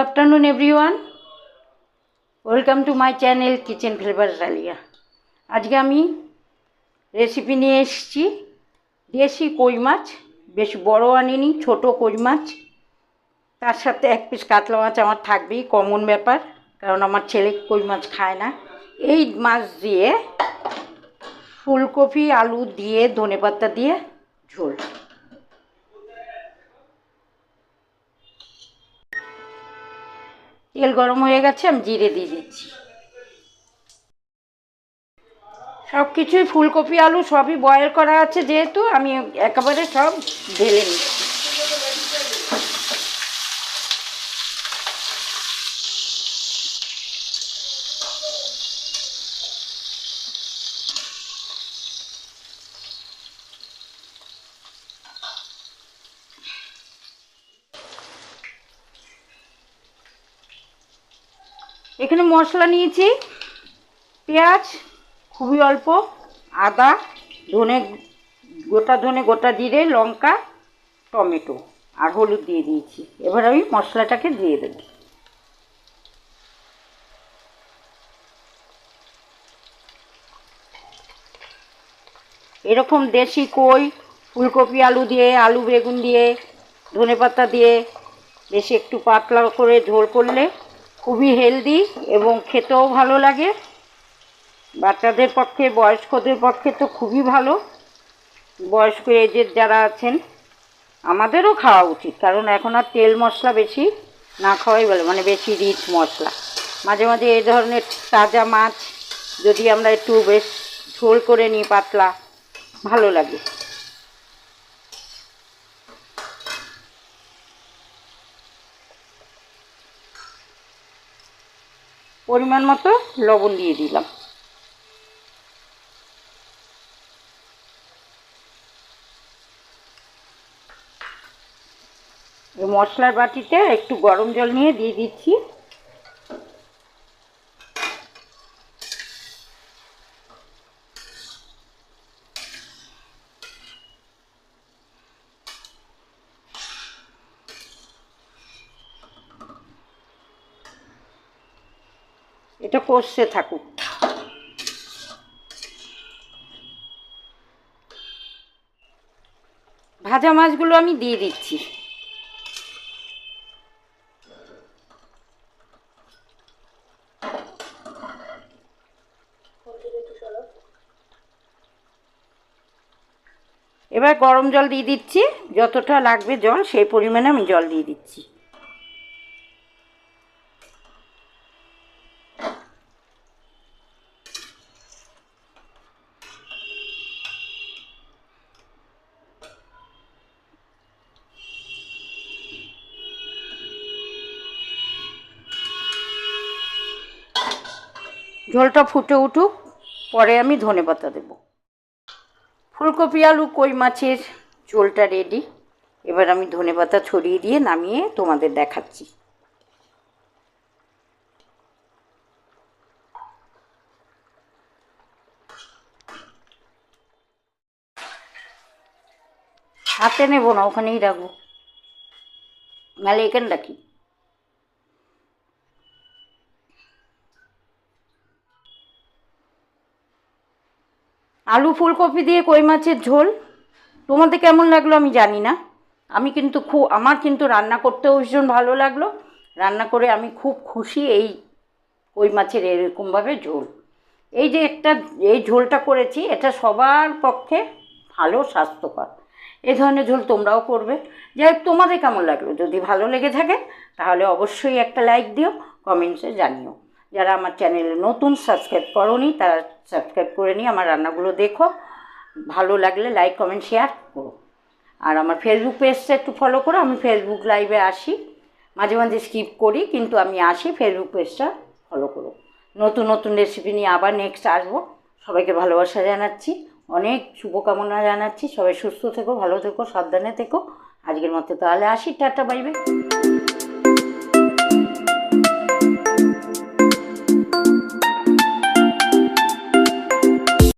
afternoon everyone, welcome to my channel Kitchen Flavor Ralia। আজকে আমি recipe নিয়ে এসেছি দেশি কই মাছ। বেশ বড় আনিনি, ছোট কই মাছ, তার সাথে এক পিস কাতলা মাছ আমার থাকবেই, কমন ব্যাপার, কারণ আমার ছেলে কই মাছ খায় না। এই মাছ দিয়ে ফুলকপি আলু দিয়ে ধনেপাতা দিয়ে ঝোল। তেল গরম হয়ে গেছে, আমি জিরে দিয়ে দিচ্ছি। সব কিছুই ফুলকপি আলু সবই বয়েল করা আছে, যেহেতু আমি একেবারে সব ঢেলে নিচ্ছি। এখানে মশলা নিয়েছি, পেঁয়াজ খুবই অল্প, আদা, ধনে, গোটা ধনে, গোটা জিরে, লঙ্কা, টমেটো আর হলুদ দিয়ে দিয়েছি। এবার আমি মশলাটাকে দিয়ে দেব। এরকম দেশি কই ফুলকপি আলু দিয়ে, আলু বেগুন দিয়ে, ধনেপাতা দিয়ে বেশি একটু পাতলা করে ঝোল করলে খুবই হেলদি এবং খেতেও ভালো লাগে। বাচ্চাদের পক্ষে, বয়স্কদের পক্ষে তো খুবই ভালো। বয়স্ক এজের যারা আছেন আমাদেরও খাওয়া উচিত, কারণ এখন আর তেল মশলা বেশি না খাওয়াই ভালো, মানে বেশি রিচ মশলা। মাঝে মাঝে এই ধরনের তাজা মাছ যদি আমরা একটু বেশ ঝোল করে নিই পাতলা, ভালো লাগে। পরিমাণ মতো লবণ দিয়ে দিলাম। এই মশলার বাটিতে একটু গরম জল নিয়ে দিয়ে দিচ্ছি। এটা কষতে থাকুক। ভাজা মাছগুলো আমি দিয়ে দিচ্ছি। এবার গরম জল দিয়ে দিচ্ছি, যতটা লাগবে জল সেই পরিমাণে আমি জল দিয়ে দিচ্ছি। ঝোলটা ফুটে উঠুক, পরে আমি ধনেপাতা দেব। ফুলকপি আলু কই মাছের ঝোলটা রেডি। এবার আমি ধনেপাতা ছড়িয়ে দিয়ে নামিয়ে তোমাদের দেখাচ্ছি। হাতে নেব না, ওখানেই রাখবো, নাহলে এখানে রাখি। আলু ফুলকপি দিয়ে কই মাছের ঝোল তোমাদের কেমন লাগলো আমি জানি না। আমি কিন্তু আমার কিন্তু রান্না করতেও ভীষণ ভালো লাগলো। রান্না করে আমি খুব খুশি। এই কই মাছের এরকমভাবে ঝোল, এই যে এই ঝোলটা করেছি, এটা সবার পক্ষে ভালো, স্বাস্থ্যকর। এই ধরনের ঝোল তোমরাও করবে। যাই হোক, তোমাদের কেমন লাগলো? যদি ভালো লেগে থাকে তাহলে অবশ্যই একটা লাইক দিও, কমেন্টসে জানিও। যারা আমার চ্যানেলে নতুন, সাবস্ক্রাইব করোনি, তারা সাবস্ক্রাইব করে নিয়ে আমার রান্নাগুলো দেখো। ভালো লাগলে লাইক, কমেন্ট, শেয়ার করো। আর আমার ফেসবুক পেজটা একটু ফলো করো। আমি ফেসবুক লাইভে আসি, মাঝে মাঝে স্কিপ করি, কিন্তু আমি আসি। ফেসবুক পেজটা ফলো করো। নতুন নতুন রেসিপি নিয়ে আবার নেক্সট আসবো। সবাইকে ভালোবাসা জানাচ্ছি, অনেক শুভকামনা জানাচ্ছি। সবাই সুস্থ থেকো, ভালো থেকো, সাবধানে থেকো। আজকের মতো তাহলে আসি, টাটা, বাই বাই।